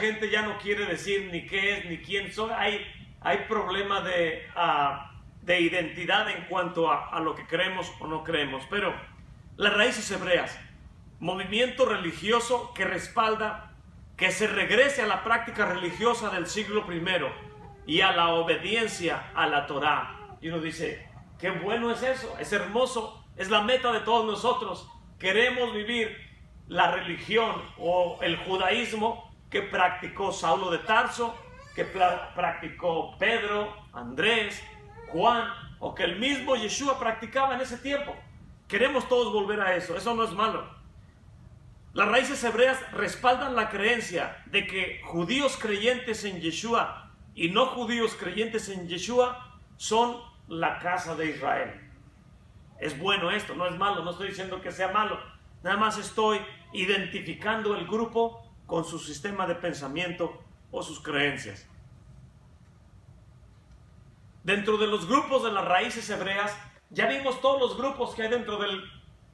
gente ya no quiere decir ni qué es ni quién soy. Hay problema de identidad en cuanto a lo que creemos o no creemos. Pero las raíces hebreas, movimiento religioso que respalda que se regrese a la práctica religiosa del siglo I y a la obediencia a la Torá. Y uno dice, qué bueno es eso, es hermoso, es la meta de todos nosotros. Queremos vivir la religión o el judaísmo que practicó Saulo de Tarso, que practicó Pedro, Andrés, Juan, o que el mismo Yeshua practicaba en ese tiempo. Queremos todos volver a eso, eso no es malo. Las raíces hebreas respaldan la creencia de que judíos creyentes en Yeshua y no judíos creyentes en Yeshua son la casa de Israel. Es bueno esto, no es malo, no estoy diciendo que sea malo, nada más estoy identificando el grupo con su sistema de pensamiento o sus creencias. Dentro de los grupos de las raíces hebreas, ya vimos todos los grupos que hay dentro del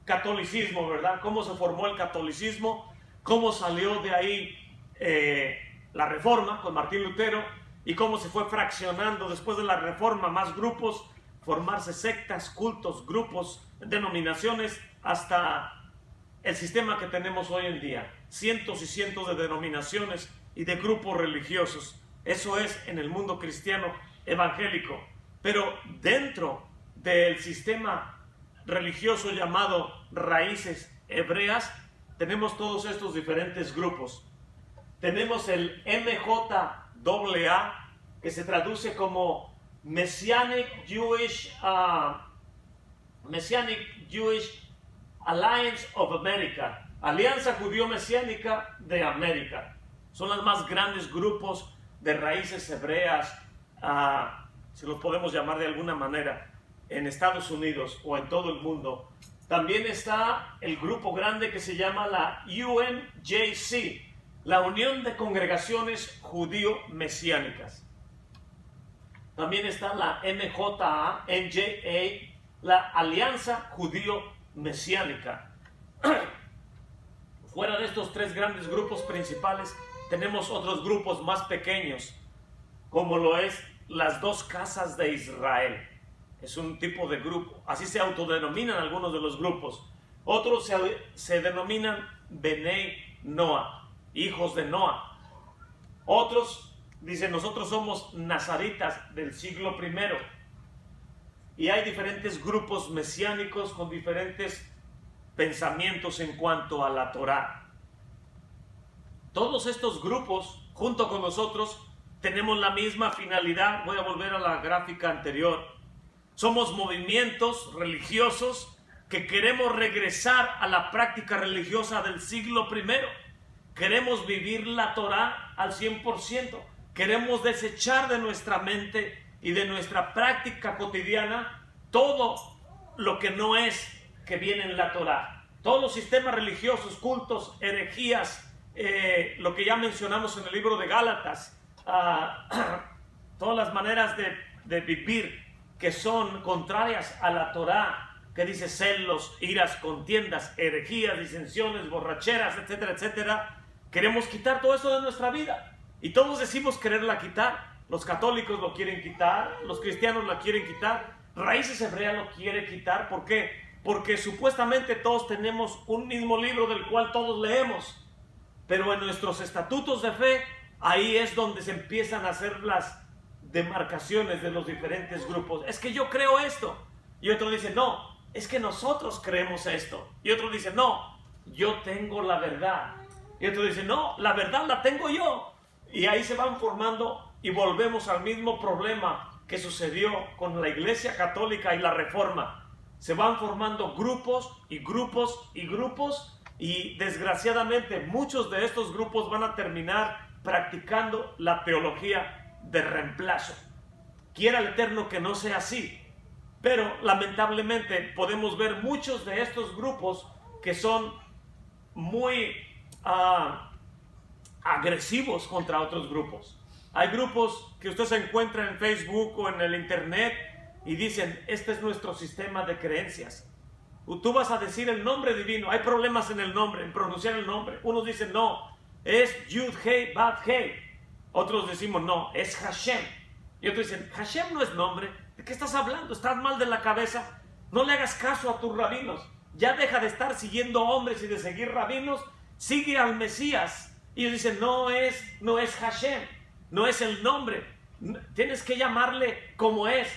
catolicismo, ¿verdad? Cómo se formó el catolicismo, cómo salió de ahí la Reforma con Martín Lutero y cómo se fue fraccionando después de la Reforma, más grupos, formarse sectas, cultos, grupos, denominaciones, hasta el sistema que tenemos hoy en día. Cientos y cientos de denominaciones y de grupos religiosos. Eso es en el mundo cristiano evangélico. Pero dentro del sistema religioso llamado raíces hebreas, tenemos todos estos diferentes grupos. Tenemos el MJAA, que se traduce como Messianic Jewish Alliance of America, Alianza Judío Mesiánica de América. Son los más grandes grupos de raíces hebreas, si los podemos llamar de alguna manera, en Estados Unidos o en todo el mundo. También está el grupo grande que se llama la UMJC, la Unión de Congregaciones Judío-Mesiánicas. También está la MJA, la Alianza Judío-Mesiánica. Fuera de estos tres grandes grupos principales, tenemos otros grupos más pequeños, como lo es las dos casas de Israel. Es un tipo de grupo, así se autodenominan algunos de los grupos. Otros se denominan Benei Noah, hijos de Noah. Otros dicen, nosotros somos nazaritas del siglo I. Y hay diferentes grupos mesiánicos con diferentes pensamientos en cuanto a la Torá. Todos estos grupos, junto con nosotros, tenemos la misma finalidad. Voy a volver a la gráfica anterior. Somos movimientos religiosos que queremos regresar a la práctica religiosa del siglo I. Queremos vivir la Torá al 100%. Queremos desechar de nuestra mente y de nuestra práctica cotidiana todo lo que no es que viene en la Torá. Todos los sistemas religiosos, cultos, herejías, lo que ya mencionamos en el libro de Gálatas, todas las maneras de vivir que son contrarias a la Torá, que dice celos, iras, contiendas, herejías, disensiones, borracheras, etcétera, etcétera. Queremos quitar todo eso de nuestra vida y todos decimos quererla quitar. Los católicos lo quieren quitar, los cristianos la quieren quitar, Raíces Hebreas lo quiere quitar. ¿Por qué? Porque supuestamente todos tenemos un mismo libro del cual todos leemos, pero en nuestros estatutos de fe, ahí es donde se empiezan a hacer las demarcaciones de los diferentes grupos. Es que yo creo esto, y otro dice no, es que nosotros creemos esto, y otro dice no, yo tengo la verdad, y otro dice no, la verdad la tengo yo, y ahí se van formando y volvemos al mismo problema que sucedió con la Iglesia Católica y la Reforma. Se van formando grupos y grupos y grupos, y desgraciadamente muchos de estos grupos van a terminar practicando la teología de reemplazo. Quiera el Eterno que no sea así, pero lamentablemente podemos ver muchos de estos grupos que son muy agresivos contra otros grupos. Hay grupos que usted se encuentra en Facebook o en el internet y dicen, este es nuestro sistema de creencias. Tú vas a decir el nombre divino, hay problemas en el nombre, en pronunciar el nombre. Unos dicen, no, es Yud Hei Bab Hei. Otros decimos no, es Hashem. Y otros dicen, Hashem no es nombre. ¿De qué estás hablando? ¿Estás mal de la cabeza? No le hagas caso a tus rabinos. Ya deja de estar siguiendo hombres y de seguir rabinos. Sigue al Mesías. Y ellos dicen, no es Hashem, no es el nombre. Tienes que llamarle como es,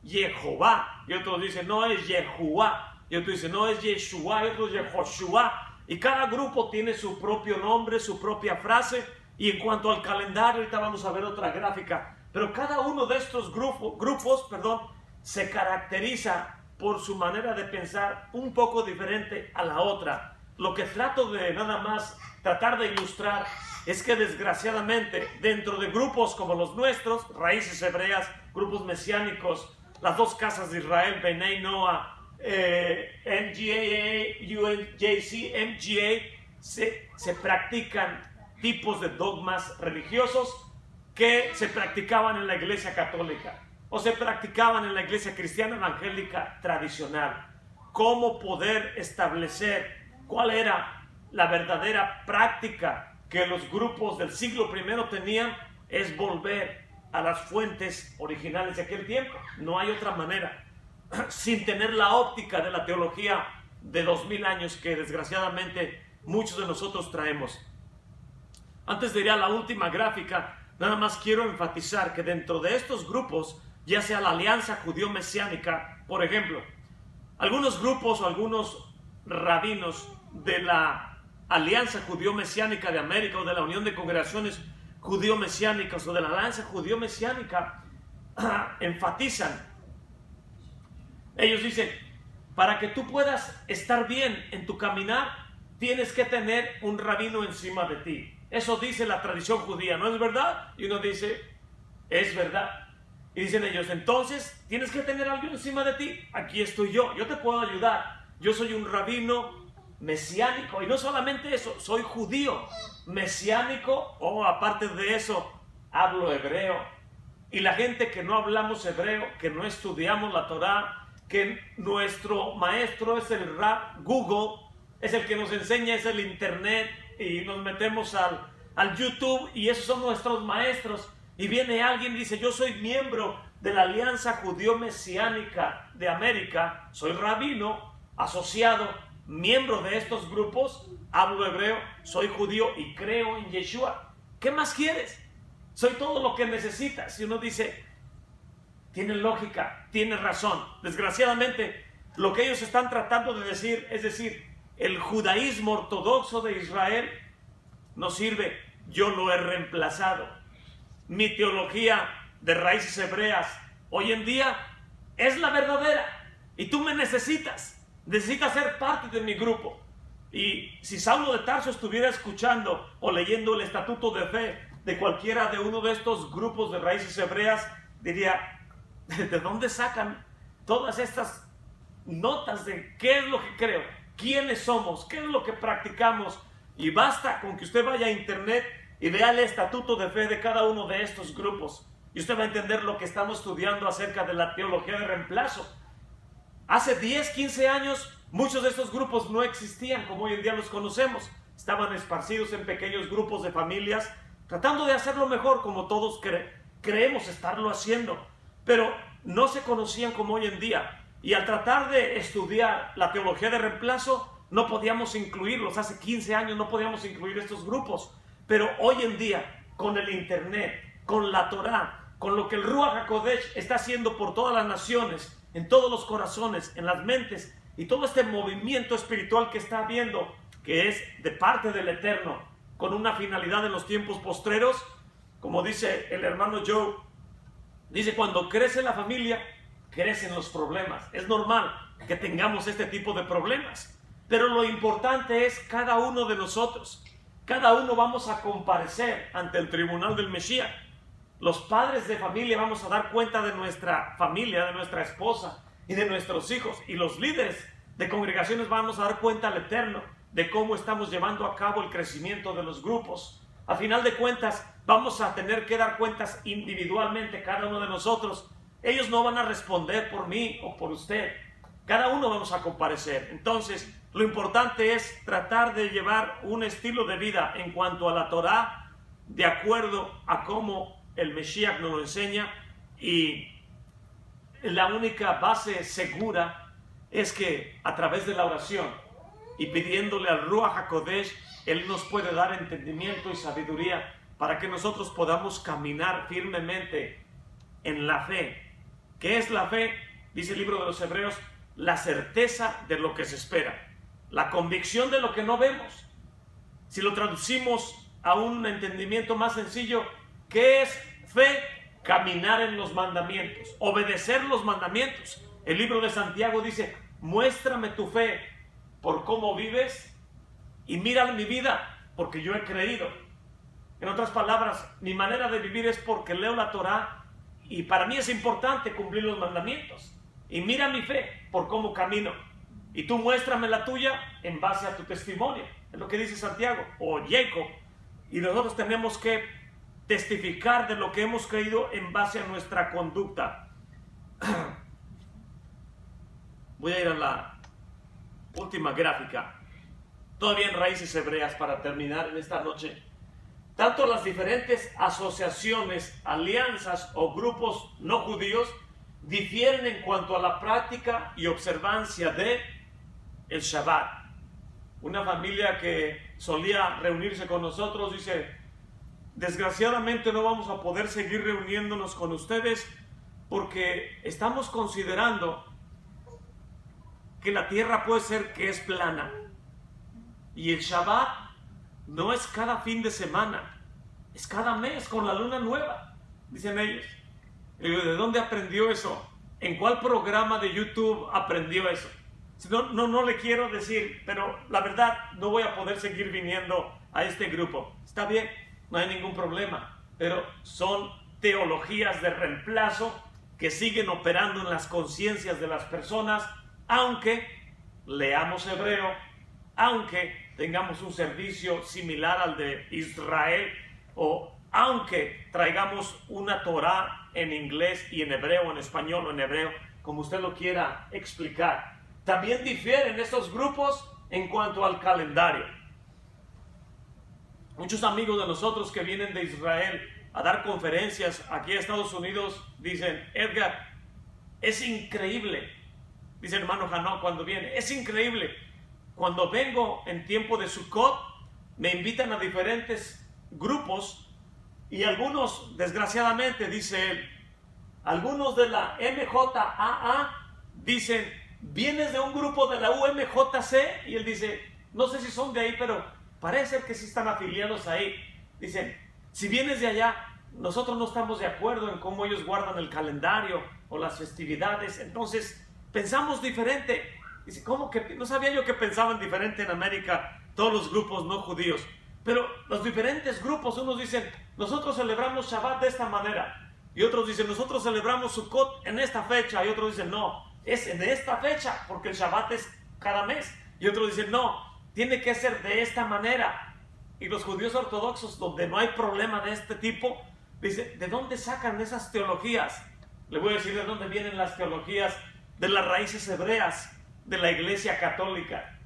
Jehová. Y otros dicen, no es Yehuá. Y otros dicen, no es Yeshua. Y otros Yehoshua. Y cada grupo tiene su propio nombre, su propia frase. Y en cuanto al calendario, ahorita vamos a ver otra gráfica. Pero cada uno de estos grupos, se caracteriza por su manera de pensar un poco diferente a la otra. Lo que trato de nada más tratar de ilustrar es que desgraciadamente dentro de grupos como los nuestros, raíces hebreas, grupos mesiánicos, las dos casas de Israel, Bnei Noah, MGA, UNJC, MGA, se practican tipos de dogmas religiosos que se practicaban en la iglesia católica o se practicaban en la iglesia cristiana evangélica tradicional. Cómo poder establecer cuál era la verdadera práctica que los grupos del siglo I tenían es volver a las fuentes originales de aquel tiempo. No hay otra manera, sin tener la óptica de la teología de 2000 años que desgraciadamente muchos de nosotros traemos. Antes de ir a la última gráfica, nada más quiero enfatizar que dentro de estos grupos, ya sea la Alianza Judío-Mesiánica, por ejemplo, algunos grupos o algunos rabinos de la Alianza Judío-Mesiánica de América o de la Unión de Congregaciones Judío-Mesiánicas o de la Alianza Judío-Mesiánica enfatizan. Ellos dicen, para que tú puedas estar bien en tu caminar, tienes que tener un rabino encima de ti. Eso dice la tradición judía, ¿no es verdad? Y uno dice, es verdad. Y dicen ellos, entonces, ¿tienes que tener a alguien encima de ti? Aquí estoy yo te puedo ayudar. Yo soy un rabino mesiánico, y no solamente eso, soy judío, mesiánico, o aparte de eso, hablo hebreo. Y la gente que no hablamos hebreo, que no estudiamos la Torá, que nuestro maestro es el Rab Google, es el que nos enseña, es el internet, y nos metemos al YouTube, y esos son nuestros maestros. Y viene alguien y dice, yo soy miembro de la Alianza Judío-Mesiánica de América, soy rabino, asociado, miembro de estos grupos, hablo hebreo, soy judío y creo en Yeshua. ¿Qué más quieres? Soy todo lo que necesitas. Y uno dice, tiene lógica, tiene razón. Desgraciadamente, lo que ellos están tratando de decir, es decir, el judaísmo ortodoxo de Israel no sirve, yo lo he reemplazado. Mi teología de raíces hebreas hoy en día es la verdadera y tú me necesitas ser parte de mi grupo. Y si Saulo de Tarso estuviera escuchando o leyendo el estatuto de fe de cualquiera de uno de estos grupos de raíces hebreas, diría, ¿de dónde sacan todas estas notas de qué es lo que creo, quiénes somos, qué es lo que practicamos? Y basta con que usted vaya a internet y vea el estatuto de fe de cada uno de estos grupos y usted va a entender lo que estamos estudiando acerca de la teología de reemplazo. Hace 10, 15 años muchos de estos grupos no existían como hoy en día los conocemos. Estaban esparcidos en pequeños grupos de familias tratando de hacerlo mejor como todos creemos estarlo haciendo, pero no se conocían como hoy en día. Y al tratar de estudiar la teología de reemplazo no podíamos incluirlos. Hace 15 años no podíamos incluir estos grupos. Pero hoy en día, con el internet, con la Torá, con lo que el Ruach HaKodesh está haciendo por todas las naciones, en todos los corazones, en las mentes, y todo este movimiento espiritual que está habiendo, que es de parte del Eterno, con una finalidad en los tiempos postreros, como dice el hermano Joe, dice, cuando crece la familia, crecen los problemas. Es normal que tengamos este tipo de problemas, pero lo importante es cada uno de nosotros. Cada uno vamos a comparecer ante el tribunal del Mesías. Los padres de familia vamos a dar cuenta de nuestra familia, de nuestra esposa y de nuestros hijos. Y los líderes de congregaciones vamos a dar cuenta al Eterno de cómo estamos llevando a cabo el crecimiento de los grupos. A final de cuentas, vamos a tener que dar cuentas individualmente cada uno de nosotros. Ellos no van a responder por mí o por usted. Cada uno vamos a comparecer. Entonces, Lo importante es tratar de llevar un estilo de vida en cuanto a la Torá, de acuerdo a cómo el Mesías nos lo enseña, y la única base segura es que a través de la oración y pidiéndole al Ruach HaKodesh, Él nos puede dar entendimiento y sabiduría para que nosotros podamos caminar firmemente en la fe. ¿Qué es la fe? Dice el libro de los Hebreos: la certeza de lo que se espera, la convicción de lo que no vemos. Si lo traducimos a un entendimiento más sencillo, ¿qué es fe? Caminar en los mandamientos, obedecer los mandamientos. El libro de Santiago dice: muéstrame tu fe por cómo vives y mira mi vida porque yo he creído. En otras palabras, mi manera de vivir es porque leo la Torá y para mí es importante cumplir los mandamientos. Y mira mi fe por cómo camino. Y tú muéstrame la tuya en base a tu testimonio. Es lo que dice Santiago o Jacob. Y nosotros tenemos que testificar de lo que hemos creído en base a nuestra conducta. Voy a ir a la última gráfica. Todavía en raíces hebreas para terminar en esta noche. Tanto las diferentes asociaciones, alianzas o grupos no judíos difieren en cuanto a la práctica y observancia de el Shabbat. Una familia que solía reunirse con nosotros dice: desgraciadamente no vamos a poder seguir reuniéndonos con ustedes porque estamos considerando que la tierra puede ser que es plana y el Shabbat no es cada fin de semana, es cada mes con la luna nueva, dicen ellos. Y digo, ¿de dónde aprendió eso? ¿En cuál programa de YouTube aprendió eso? No le quiero decir, pero la verdad no voy a poder seguir viniendo a este grupo. Está bien, no hay ningún problema, pero son teologías de reemplazo que siguen operando en las conciencias de las personas, aunque leamos hebreo, aunque tengamos un servicio similar al de Israel, o aunque traigamos una Torá en inglés y en hebreo, en español o en hebreo, como usted lo quiera explicar. También difieren estos grupos en cuanto al calendario. Muchos amigos de nosotros que vienen de Israel a dar conferencias aquí a Estados Unidos dicen: Edgar, es increíble, dice el hermano Hanó cuando viene, es increíble. Cuando vengo en tiempo de Sukkot, me invitan a diferentes grupos y algunos, desgraciadamente, dice él, algunos de la MJAA dicen: ¿vienes de un grupo de la UMJC? Y él dice: no sé si son de ahí, pero parece que sí están afiliados ahí. Dicen: si vienes de allá, nosotros no estamos de acuerdo en cómo ellos guardan el calendario o las festividades, entonces pensamos diferente. Dice: ¿cómo que? No sabía yo que pensaban diferente en América todos los grupos no judíos. Pero los diferentes grupos, unos dicen: nosotros celebramos Shabbat de esta manera. Y otros dicen: nosotros celebramos Sukkot en esta fecha. Y otros dicen: no, es en esta fecha, porque el Shabbat es cada mes. Y otros dicen: no, tiene que ser de esta manera. Y los judíos ortodoxos, donde no hay problema de este tipo, dicen: ¿de dónde sacan esas teologías? Le voy a decir de dónde vienen las teologías de las raíces hebreas de la Iglesia Católica,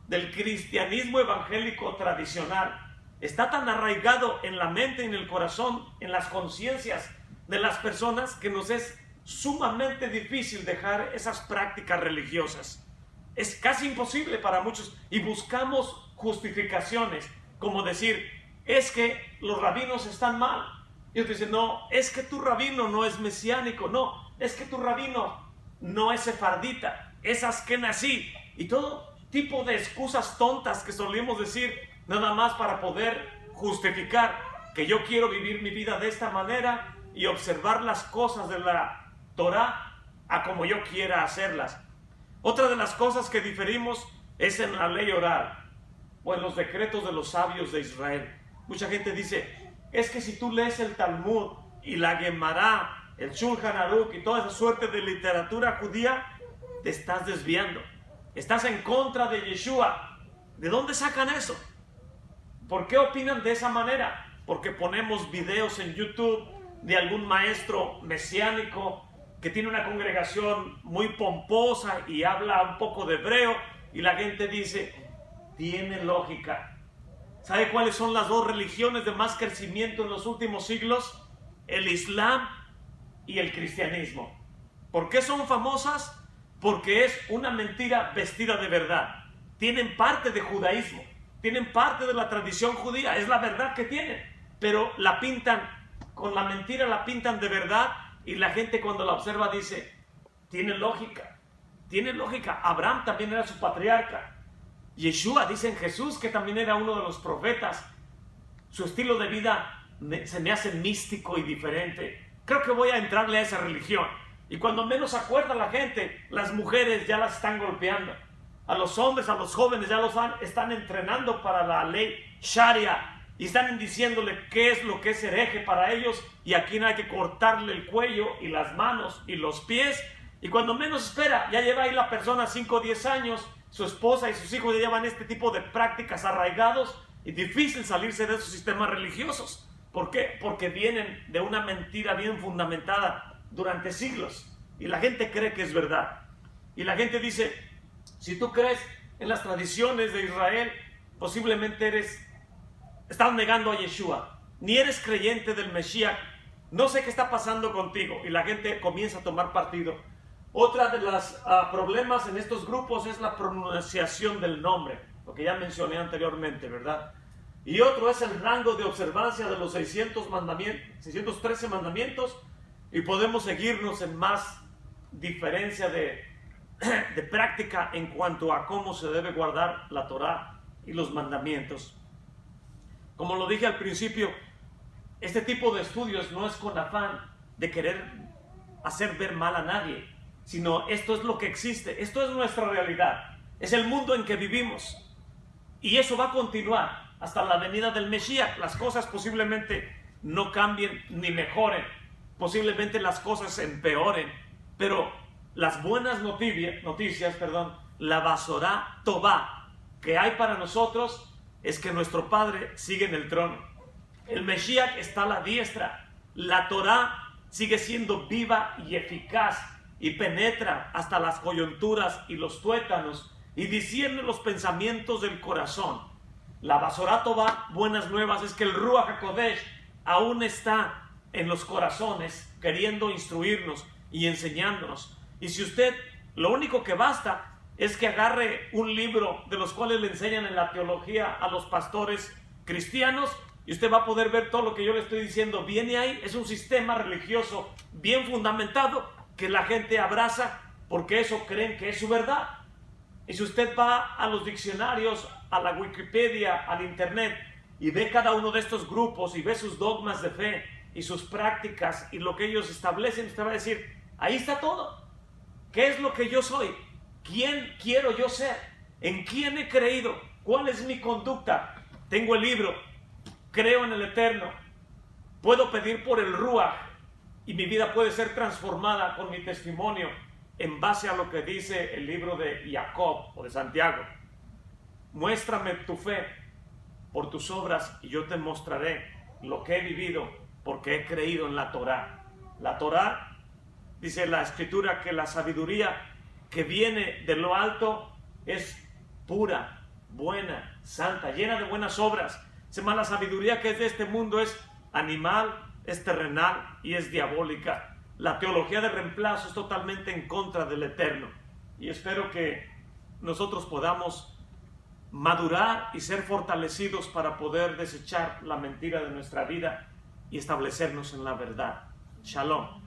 del cristianismo evangélico tradicional. Está tan arraigado en la mente y en el corazón, en las conciencias de las personas, que nos es sumamente difícil dejar esas prácticas religiosas. Es casi imposible para muchos y buscamos justificaciones, como decir: es que los rabinos están mal. Y otros dicen: no, es que tu rabino no es mesiánico, no, es que tu rabino no es sefardita, es askenazí, y todo tipo de excusas tontas que solemos decir nada más para poder justificar que yo quiero vivir mi vida de esta manera y observar las cosas de la Torá a como yo quiera hacerlas. Otra de las cosas que diferimos es en la ley oral o en los decretos de los sabios de Israel. Mucha gente dice: es que si tú lees el Talmud y la Gemara, el Shulchan Aruch y toda esa suerte de literatura judía, te estás desviando, estás en contra de Yeshua. ¿De dónde sacan eso? ¿Por qué opinan de esa manera? Porque ponemos videos en YouTube de algún maestro mesiánico que tiene una congregación muy pomposa y habla un poco de hebreo, Y la gente dice, tiene lógica. ¿Sabe cuáles son las dos religiones de más crecimiento en los últimos siglos? El Islam y el cristianismo. ¿Por qué son famosas? Porque es una mentira vestida de verdad. Tienen parte de judaísmo, tienen parte de la tradición judía, es la verdad que tienen, pero la pintan, con la mentira la pintan de verdad, y la gente cuando la observa dice, tiene lógica, tiene lógica. Abraham también era su patriarca. Yeshua, dicen Jesús, que también era uno de los profetas. Su estilo de vida se me hace místico y diferente. Creo que voy a entrarle a esa religión. Y cuando menos se acuerda la gente, las mujeres ya las están golpeando. A los hombres, a los jóvenes ya los están entrenando para la ley Sharia. Y están diciéndole qué es lo que es hereje para ellos. Y a quién hay que cortarle el cuello y las manos y los pies. Y cuando menos espera, ya lleva ahí la persona 5 o 10 años. Su esposa y sus hijos ya llevan este tipo de prácticas arraigados. Y difícil salirse de esos sistemas religiosos. ¿Por qué? Porque vienen de una mentira bien fundamentada durante siglos, y la gente cree que es verdad. Y la gente dice, si tú crees en las tradiciones de Israel, posiblemente estás negando a Yeshua, ni eres creyente del Mesías, no sé qué está pasando contigo. Y la gente comienza a tomar partido. Otra de los problemas en estos grupos es la pronunciación del nombre, lo que ya mencioné anteriormente, ¿verdad? Y otro es el rango de observancia de los 613 mandamientos. Y podemos seguirnos en más diferencia de práctica en cuanto a cómo se debe guardar la Torá y los mandamientos. Como lo dije al principio, este tipo de estudios no es con afán de querer hacer ver mal a nadie, sino esto es lo que existe, esto es nuestra realidad, es el mundo en que vivimos, y eso va a continuar hasta la venida del Mesías. Las cosas posiblemente no cambien ni mejoren, posiblemente las cosas empeoren, pero las buenas noticias, la Basorá Tová que hay para nosotros es que nuestro Padre sigue en el trono. El Mesías está a la diestra. La Torá sigue siendo viva y eficaz y penetra hasta las coyunturas y los tuétanos y discierne los pensamientos del corazón. La Basorá Tová, buenas nuevas, es que el Ruach HaKodesh aún está en los corazones, queriendo instruirnos y enseñándonos. Y si usted, lo único que basta es que agarre un libro de los cuales le enseñan en la teología a los pastores cristianos, y usted va a poder ver todo lo que yo le estoy diciendo. Viene ahí, es un sistema religioso bien fundamentado que la gente abraza porque eso creen que es su verdad. Y si usted va a los diccionarios, a la Wikipedia, al internet, y ve cada uno de estos grupos y ve sus dogmas de fe y sus prácticas y lo que ellos establecen, usted va a decir, ahí está todo. ¿Qué es lo que yo soy? ¿Quién quiero yo ser? ¿En quién he creído? ¿Cuál es mi conducta? Tengo el libro, creo en el Eterno, puedo pedir por el Ruach y mi vida puede ser transformada con mi testimonio en base a lo que dice el libro de Jacob o de Santiago. Muéstrame tu fe por tus obras y yo te mostraré lo que he vivido porque he creído en la Torá. La Torá, dice la Escritura, que la sabiduría que viene de lo alto es pura, buena, santa, llena de buenas obras. Dice más, la sabiduría que es de este mundo es animal, es terrenal y es diabólica. La teología de reemplazo es totalmente en contra del Eterno. Y espero que nosotros podamos madurar y ser fortalecidos para poder desechar la mentira de nuestra vida y establecernos en la verdad. Shalom.